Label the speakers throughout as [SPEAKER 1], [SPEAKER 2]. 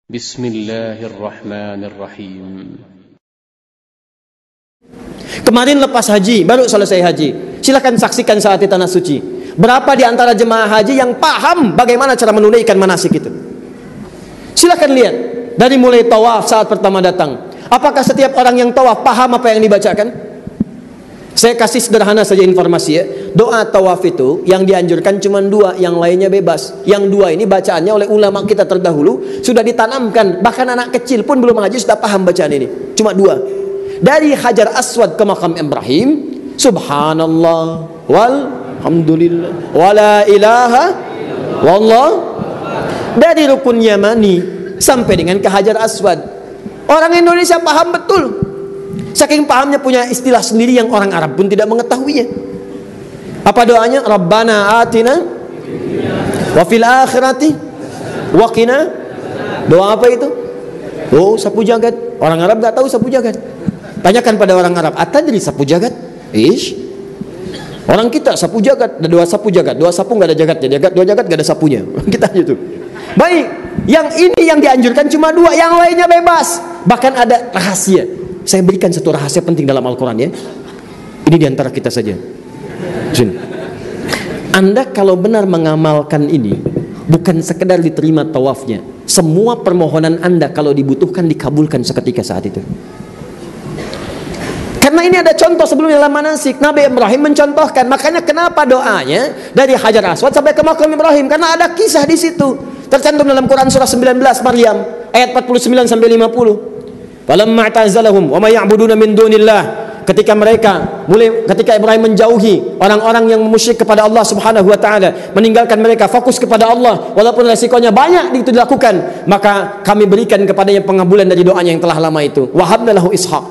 [SPEAKER 1] Bismillahirrahmanirrahim.
[SPEAKER 2] Kemarin lepas haji, baru selesai haji. Silahkan saksikan saat di tanah suci. Berapa di antara jemaah haji yang paham bagaimana cara menunaikan manasik itu? Silahkan lihat. Dari mulai tawaf saat pertama datang. Apakah setiap orang yang tawaf paham apa yang dibacakan? Saya kasih sederhana saja informasi ya. Doa tawaf itu yang dianjurkan cuma dua, yang lainnya bebas. Yang dua ini bacaannya oleh ulama kita terdahulu sudah ditanamkan. Bahkan anak kecil pun belum haji sudah paham bacaan ini. Cuma dua. Dari Hajar Aswad ke makam Ibrahim, subhanallah walhamdulillah wala ilaha wallah. Dari rukun Yamani sampai dengan ke Hajar Aswad. Orang Indonesia paham betul. Saking pahamnya punya istilah sendiri yang orang Arab pun tidak mengetahuinya. Apa doanya? Rabbana atina wa fil akhirati wa qina. Doa apa itu? Oh, sapu jagat. Orang Arab enggak tahu sapu jagat. Tanyakan pada orang Arab, atadri sapu jagat? Ish. Orang kita sapu jagat, ada dua sapu jagat. Dua sapu enggak ada jagatnya. Jagat dua jagat enggak ada sapunya. Kita gitu. Baik, yang ini yang dianjurkan cuma dua, yang lainnya bebas. Bahkan ada rahasia. Saya berikan satu rahasia penting dalam Al-Quran ya. Ini diantara kita saja. Sini. Anda kalau benar mengamalkan ini, bukan sekedar diterima tawafnya, semua permohonan Anda kalau dibutuhkan dikabulkan seketika saat itu. Karena ini ada contoh sebelumnya dalam manasik. Nabi Ibrahim mencontohkan. Makanya kenapa doanya dari Hajar Aswad sampai ke makam Ibrahim? Karena ada kisah di situ. Tercantum dalam Quran surah 19 Maryam ayat 49 sampai 50. Falamma i'tazalahum wa ma ya'buduna min dunillah. Ketika Ibrahim menjauhi orang-orang yang musyrik kepada Allah Subhanahu wa taala, meninggalkan mereka, fokus kepada Allah walaupun resikonya banyak itu dilakukan, maka kami berikan kepadanya pengabulan dari doanya yang telah lama itu. Wahabna lahu Ishaq.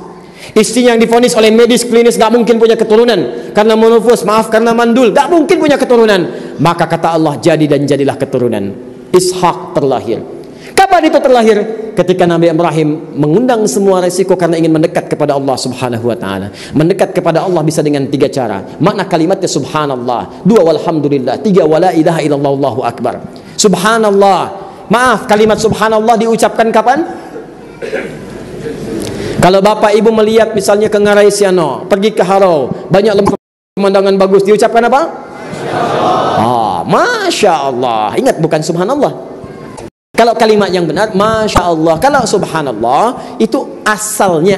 [SPEAKER 2] Istrinya yang divonis oleh medis klinis gak mungkin punya keturunan karena monofus, karena mandul, gak mungkin punya keturunan. Maka kata Allah, jadi dan jadilah keturunan. Ishaq terlahir. Kapan itu terlahir? Ketika Nabi Ibrahim mengundang semua resiko karena ingin mendekat kepada Allah Subhanahu wa taala. Mendekat kepada Allah bisa dengan tiga cara. Makna kalimatnya subhanallah, dua walhamdulillah, tiga wala ilaha illallah Allahu akbar. Subhanallah. Maaf, kalimat subhanallah diucapkan kapan? Kalau bapak ibu melihat misalnya ke Ngarai Siano, pergi ke Harau, banyak pemandangan bagus, diucapkan apa? Masya Allah. Ingat, bukan subhanallah. Kalau kalimat yang benar, Masya Allah. Kalau subhanallah, itu asalnya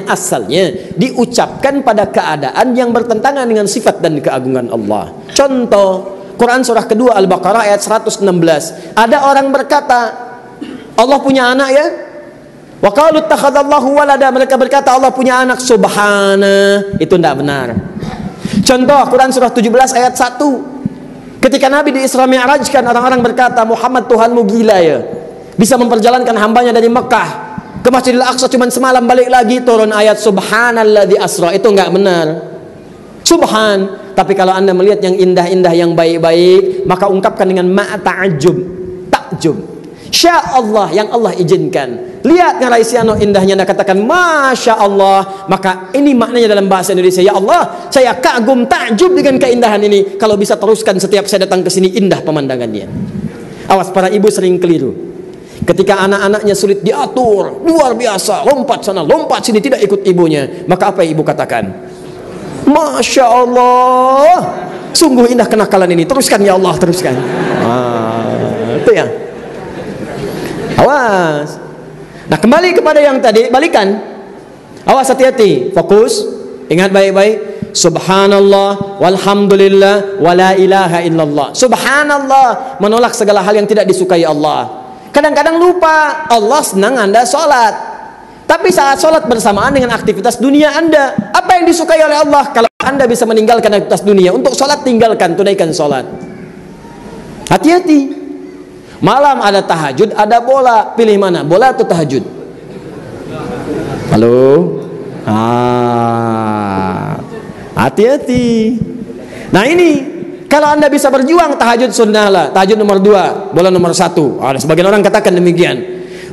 [SPEAKER 2] diucapkan pada keadaan yang bertentangan dengan sifat dan keagungan Allah. Contoh, Quran surah kedua Al-Baqarah ayat 116. Ada orang berkata, Allah punya anak ya? Wa qalu ittakhadallahu walada. Mereka berkata Allah punya anak. Subhana. Itu tidak benar. Contoh, Quran surah 17 ayat 1. Ketika Nabi di Isra Mi'rajkan, orang-orang berkata, Muhammad Tuhanmu gila ya, bisa memperjalankan hambanya dari Mekah ke Masjidil Aqsa cuma semalam, balik lagi turun ayat subhanalladzi asra. Itu enggak benar. Subhan. Tapi kalau Anda melihat yang indah-indah, yang baik-baik, maka ungkapkan dengan ma'ta'ajjub, takjub. Sya Allah, yang Allah izinkan. Lihat Ngarai Siano indahnya, Anda katakan Masya Allah. Maka ini maknanya dalam bahasa Indonesia, ya Allah, saya kagum, takjub dengan keindahan ini. Kalau bisa teruskan setiap saya datang ke sini, indah pemandangannya. Awas, para ibu sering keliru. Ketika anak-anaknya sulit diatur, luar biasa, lompat sana, lompat sini, tidak ikut ibunya, maka apa yang ibu katakan? Masya Allah, sungguh indah kenakalan ini, teruskan ya Allah, teruskan. Itu ya. Awas. Nah, kembali kepada yang tadi, balikan. Awas, hati-hati, fokus, ingat baik-baik. Subhanallah walhamdulillah wala ilaha illallah. Subhanallah, menolak segala hal yang tidak disukai Allah. Kadang-kadang lupa, Allah senang Anda sholat, tapi saat sholat bersamaan dengan aktivitas dunia Anda. Apa yang disukai oleh Allah? Kalau Anda bisa meninggalkan aktivitas dunia untuk sholat, tinggalkan, tunaikan sholat. Hati-hati. Malam ada tahajud, ada bola, pilih mana? Bola atau tahajud? Halo? Hati-hati. Nah ini, kalau Anda bisa berjuang, tahajud sunnah lah, tahajud nomor 2, bola nomor 1. Ada sebagian orang katakan demikian.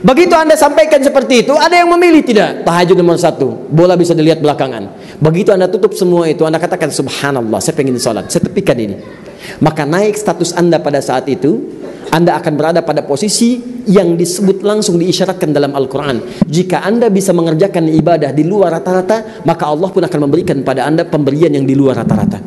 [SPEAKER 2] Begitu Anda sampaikan seperti itu, ada yang memilih tidak, tahajud nomor 1, bola bisa dilihat belakangan. Begitu Anda tutup semua itu, Anda katakan subhanallah, saya pengen sholat, saya tepikan ini. Maka naik status Anda pada saat itu. Anda akan berada pada posisi yang disebut langsung diisyaratkan dalam Al-Quran. Jika Anda bisa mengerjakan ibadah di luar rata-rata, maka Allah pun akan memberikan pada Anda pemberian yang di luar rata-rata.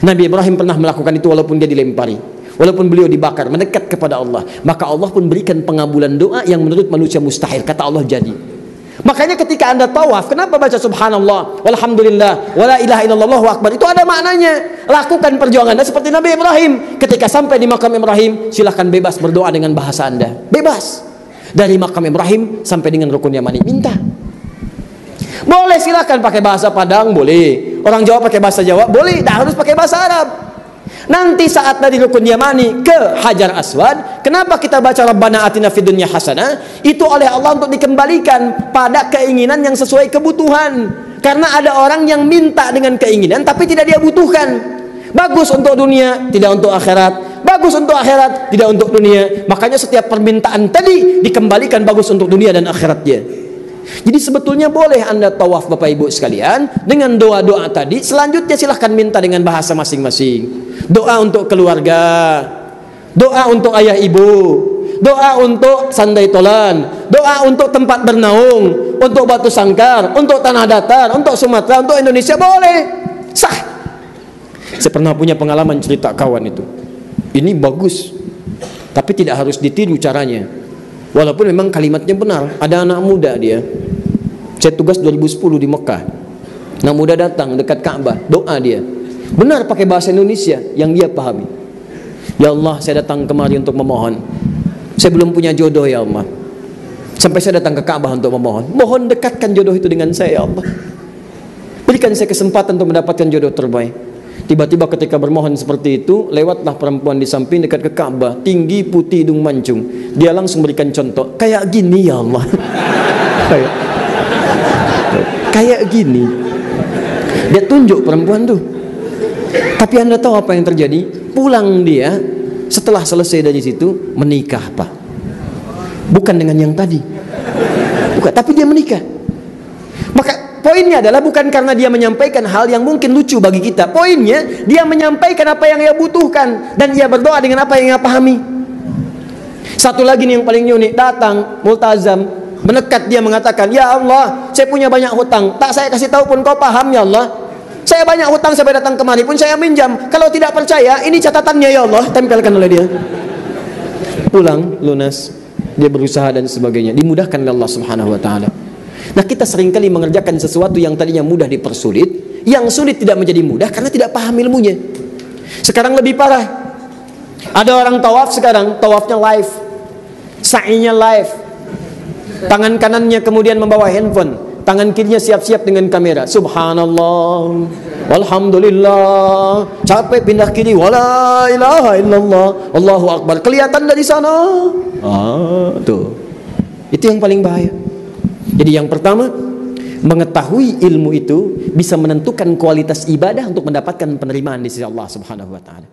[SPEAKER 2] Nabi Ibrahim pernah melakukan itu walaupun dia dilempari, walaupun beliau dibakar, mendekat kepada Allah, maka Allah pun berikan pengabulan doa yang menurut manusia mustahil. Kata Allah, jadi. Makanya ketika Anda tawaf, kenapa baca subhanallah, walhamdulillah, wala ilaha illallah, Allahu akbar? Itu ada maknanya. Lakukan perjuangan Anda seperti Nabi Ibrahim. Ketika sampai di makam Ibrahim, silahkan bebas berdoa dengan bahasa Anda. Bebas. Dari makam Ibrahim sampai dengan rukun Yamani, minta. Boleh, silahkan pakai bahasa Padang, boleh. Orang Jawa pakai bahasa Jawa, boleh. Tidak harus pakai bahasa Arab. Nanti saat dari rukun Yamani ke Hajar Aswad, kenapa kita baca Rabbana atina fid dunya hasanah? Itu oleh Allah untuk dikembalikan pada keinginan yang sesuai kebutuhan. Karena ada orang yang minta dengan keinginan tapi tidak dia butuhkan. Bagus untuk dunia, tidak untuk akhirat. Bagus untuk akhirat, tidak untuk dunia. Makanya setiap permintaan tadi dikembalikan bagus untuk dunia dan akhiratnya. Jadi sebetulnya boleh Anda tawaf Bapak Ibu sekalian dengan doa-doa tadi. Selanjutnya silahkan minta dengan bahasa masing-masing. Doa untuk keluarga, doa untuk ayah ibu, doa untuk sandai tolan, doa untuk tempat bernaung, untuk batu sangkar, untuk tanah datar, untuk Sumatera, untuk Indonesia, boleh. Sah. Saya pernah punya pengalaman cerita kawan itu. Ini bagus, tapi tidak harus ditiru caranya. Walaupun memang kalimatnya benar. Ada anak muda dia. Saya tugas 2010 di Mekah. Anak muda datang dekat Ka'bah, doa dia. Benar pakai bahasa Indonesia yang dia pahami. Ya Allah, saya datang kemari untuk memohon. Saya belum punya jodoh ya Allah. Sampai saya datang ke Ka'bah untuk memohon. Mohon dekatkan jodoh itu dengan saya ya Allah. Berikan saya kesempatan untuk mendapatkan jodoh terbaik. Tiba-tiba ketika bermohon seperti itu, lewatlah perempuan di samping dekat ke Ka'bah, tinggi, putih, hidung mancung. Dia langsung berikan contoh, kayak gini ya Allah. Kayak gini. Dia tunjuk perempuan tuh. Tapi Anda tahu apa yang terjadi? Pulang dia, setelah selesai dari situ, menikah Pak. Bukan dengan yang tadi. Bukan, tapi dia menikah. Maka poinnya adalah bukan karena dia menyampaikan hal yang mungkin lucu bagi kita. Poinnya, dia menyampaikan apa yang ia butuhkan. Dan ia berdoa dengan apa yang ia pahami. Satu lagi nih yang paling unik. Datang, multazam, mendekat dia mengatakan, ya Allah, saya punya banyak hutang. Tak saya kasih tahu pun kau paham ya Allah. Saya banyak hutang sampai datang kemari pun saya minjam. Kalau tidak percaya, ini catatannya ya Allah. Tempelkan oleh dia. Pulang, lunas. Dia berusaha dan sebagainya. Dimudahkan oleh Allah subhanahu wa ta'ala. Nah, kita seringkali mengerjakan sesuatu yang tadinya mudah dipersulit, yang sulit tidak menjadi mudah karena tidak paham ilmunya. Sekarang lebih parah. Ada orang tawaf sekarang, tawafnya live, sa'inya live. Tangan kanannya kemudian membawa handphone, tangan kirinya siap-siap dengan kamera. Subhanallah, walhamdulillah, capek pindah kiri, wala ilaha illallah, Allahu akbar. Kelihatan dari sana. Tuh. Itu yang paling bahaya. Jadi yang pertama, mengetahui ilmu itu bisa menentukan kualitas ibadah untuk mendapatkan penerimaan di sisi Allah Subhanahu wa taala.